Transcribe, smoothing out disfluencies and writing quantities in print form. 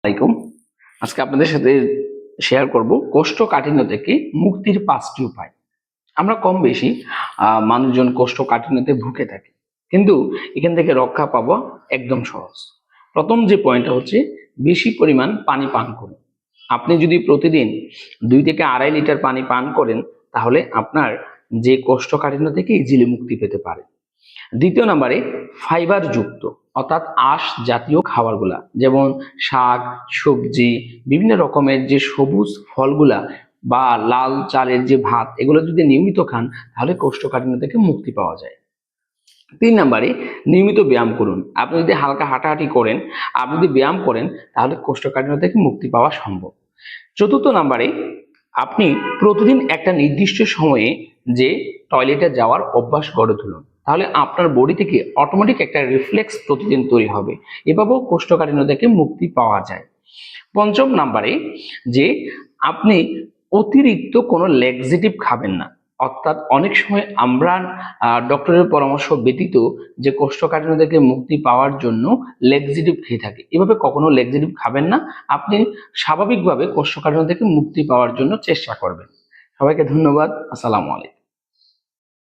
আলাইকুম। আজকে আপনাদের সাথে শেয়ার করব কোষ্ঠকাঠিন্য থেকে মুক্তির 5টি উপায়। আমরা কম বেশি মানুষজন কোষ্ঠকাঠিন্যতে ভুগে থাকি, কিন্তু এখান থেকে রক্ষা পাবো একদম সহজ। প্রথম যে পয়েন্টটা হচ্ছে বেশি পরিমাণ পানি পান করুন। আপনি যদি প্রতিদিন 2 থেকে 2.5 লিটার পানি পান করেন, তাহলে আপনার যে কোষ্ঠকাঠিন্য থেকে ইজিলি মুক্তি পেতে পারে। দ্বিতীয় নম্বরে ফাইবার যুক্ত অর্থাৎ আঁশ জাতীয় খাবারগুলা, যেমন শাক, সবজি, বিভিন্ন রকমের যে সবুজ ফলগুলা বা লাল চালের যে ভাত, এগুলো যদি নিয়মিত খান তাহলে কোষ্ঠকাঠিন্য থেকে মুক্তি পাওয়া যায়। 3 নম্বরে নিয়মিত ব্যায়াম করুন। আপনি যদি হালকা হাঁটাহাঁটি করেন, আপনি যদি ব্যায়াম করেন, তাহলে কোষ্ঠকাঠিন্য থেকে মুক্তি পাওয়া সম্ভব। চতুর্থ নম্বরে আপনি প্রতিদিন একটা নির্দিষ্ট সময়ে যে টয়লেটে যাওয়ার অভ্যাস গড়ে তুলুন, তাহলে আপনার বডি থেকে অটোমেটিক একটা রিফ্লেক্স প্রতিদিন তৈরি হবে। এভাবেও কোষ্ঠকাঠিন্য থেকে মুক্তি পাওয়া যায়। পঞ্চম নম্বরে যে আপনি অতিরিক্ত কোনো ল্যাক্সেটিভ খাবেন না। অর্থাৎ অনেক সময় আমরা ডক্টরের পরামর্শ ব্যতীত যে কোষ্ঠকাঠিন্য থেকে মুক্তি পাওয়ার জন্য ল্যাক্সেটিভ খেয়ে থাকি, এভাবে কখনো ল্যাক্সেটিভ খাবেন না। আপনি স্বাভাবিকভাবে কোষ্ঠকাঠিন্য থেকে মুক্তি পাওয়ার জন্য চেষ্টা করবেন। সবাইকে ধন্যবাদ। আসসালামু আলাইকুম।